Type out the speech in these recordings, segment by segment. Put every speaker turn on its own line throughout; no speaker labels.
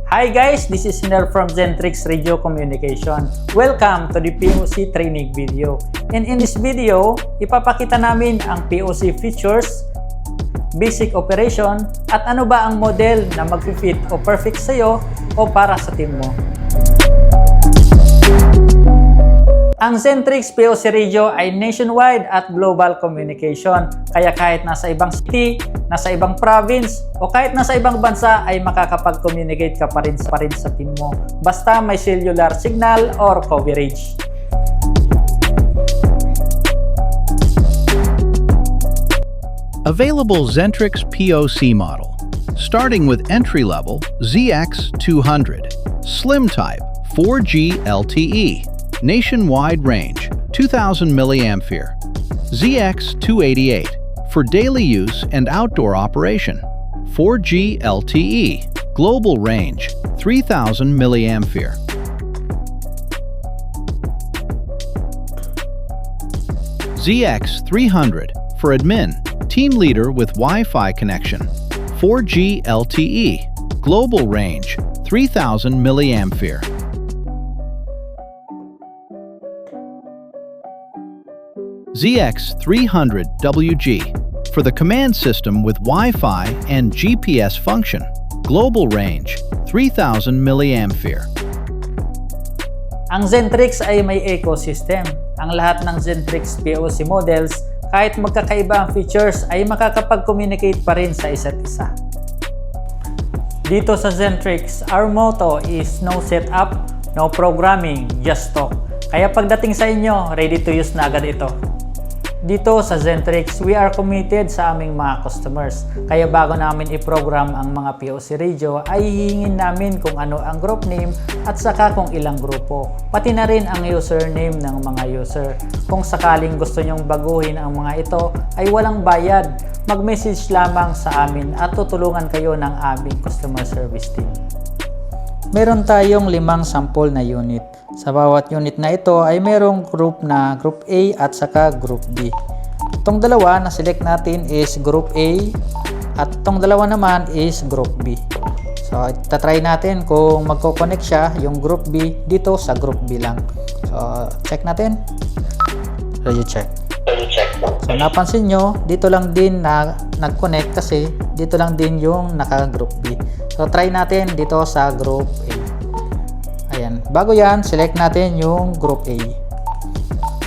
Hi guys, this is Nel from Zentrix Radio Communication. Welcome to the POC training video. And in this video, ipapakita namin ang POC features, basic operation, at ano ba ang model na mag-fit o perfect sa'yo o para sa team mo. Ang Zentrix POC Radio ay nationwide at global communication. Kaya kahit nasa ibang city, nasa ibang province, o kahit nasa ibang bansa ay makakapag-communicate ka pa rin sa team mo. Basta may cellular signal or coverage.
Available Zentrix POC model. Starting with entry-level ZX200, Slim Type 4G LTE. Nationwide range, 2000 mAh. ZX288, for daily use and outdoor operation. 4G LTE, global range, 3000 mAh. ZX300, for admin, team leader with Wi-Fi connection. 4G LTE, global range, 3000 mAh. ZX300WG, for the command system with Wi-Fi and GPS function. Global range, 3000 mAh.
Ang Zentrix ay may ecosystem. Ang lahat ng Zentrix POC models, kahit magkakaiba ang features, ay makakapag-communicate pa rin sa isa't isa. Dito sa Zentrix, our motto is no setup, no programming, just talk. Kaya pagdating sa inyo, ready to use na agad ito. Dito sa Zentrix, we are committed sa aming mga customers. Kaya bago namin i-program ang mga POC radio, ay hihingin namin kung ano ang group name at saka kung ilang grupo. Pati na rin ang username ng mga user. Kung sakaling gusto nyong baguhin ang mga ito, ay walang bayad. Mag-message lamang sa amin at tutulungan kayo ng aming customer service team. Meron tayong 5 sample na unit. Sa bawat unit na ito ay merong group na Group A at saka Group B. Itong dalawa na select natin is Group A at itong dalawa naman is Group B. So, itatry natin kung magko-connect siya yung Group B dito sa Group B lang. So, check natin. Radio check. So, napansin nyo, dito lang din na nag-connect kasi dito lang din yung naka-Group B. So, try natin dito sa Group A. Ayan. Bago yan, select natin yung Group A.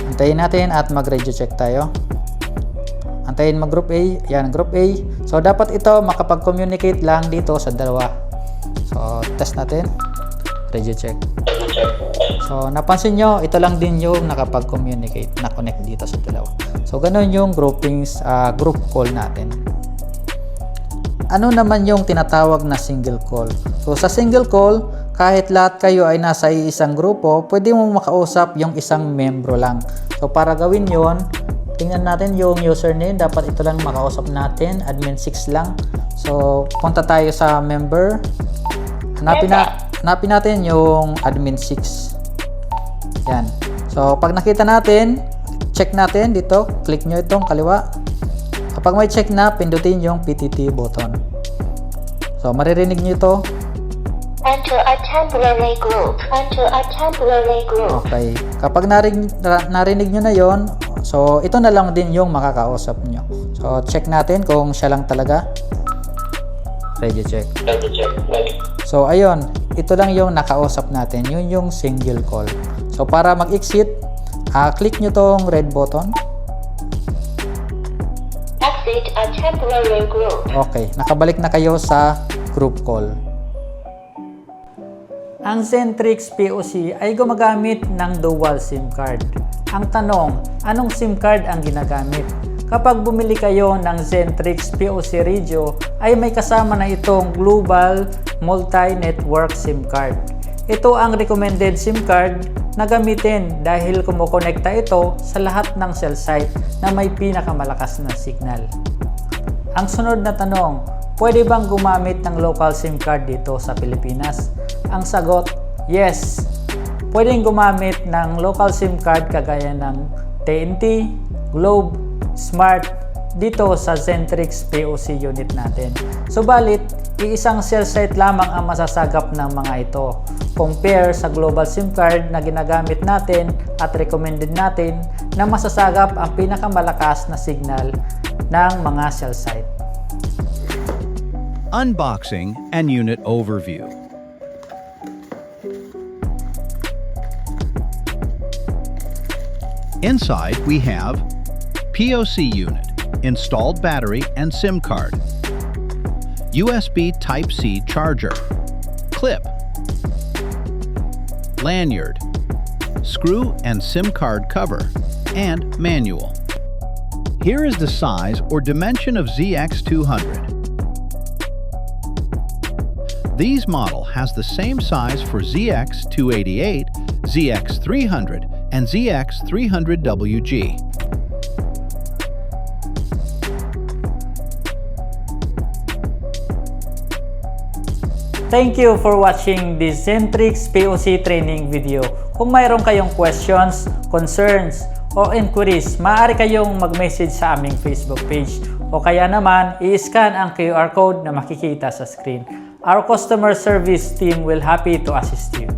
Antayin natin at mag-radio check tayo. Antayin mag-Group A. Ayan, Group A. So, dapat ito makapag-communicate lang dito sa dalawa. So, test natin. Radio check. So, napansin nyo, ito lang din yung nakapag-communicate, na-connect dito sa dalawa. So, ganun yung groupings, group call natin. Ano naman yung tinatawag na single call? So, sa single call, kahit lahat kayo ay nasa isang grupo, pwede mo makausap yung isang membro lang. So, para gawin yon, tingnan natin yung username. Dapat ito lang makausap natin. Admin 6 lang. So, punta tayo sa member. Hanapin natin yung admin 6. Yan. So, pag nakita natin, check natin dito. Click nyo itong kaliwa. Kapag may check na, pindutin yung PTT button. So, maririnig nyo ito.
Enter a temporary group. Enter a temporary group.
Okay. Kapag narinig nyo na yon, so, ito na lang din yung makakausap nyo. So, check natin kung siya lang talaga. Radio check. So, ayun. Ito lang yung nakausap natin. Yun yung single call. So, para mag-exit, click nyo tong red button.
Exit a temporary group.
Okay, nakabalik na kayo sa group call. Ang Zentrix POC ay gumagamit ng dual SIM card. Ang tanong, anong SIM card ang ginagamit? Kapag bumili kayo ng Zentrix POC Radio, ay may kasama na itong Global Multi-Network SIM card. Ito ang recommended SIM card na gamitin dahil kumukonekta ito sa lahat ng cell site na may pinakamalakas na signal. Ang sunod na tanong, pwede bang gumamit ng local SIM card dito sa Pilipinas? Ang sagot, yes. Pwedeng gumamit ng local SIM card kagaya ng TNT, Globe, Smart dito sa Zentrix POC unit natin. Subalit, iisang cell site lamang ang masasagap ng mga ito. Compare sa global SIM card na ginagamit natin at recommended natin na masasagap ang pinakamalakas na signal ng mga cell site.
Unboxing and unit overview. Inside we have POC unit, installed battery and SIM card, USB Type-C charger, clip, lanyard, screw and SIM card cover, and manual. Here is the size or dimension of ZX200. This model has the same size for ZX288, ZX300, and ZX300WG.
Thank you for watching this Zentrix POC training video. Kung mayroon kayong questions, concerns, o inquiries, maaari kayong mag-message sa aming Facebook page o kaya naman i-scan ang QR code na makikita sa screen. Our customer service team will happy to assist you.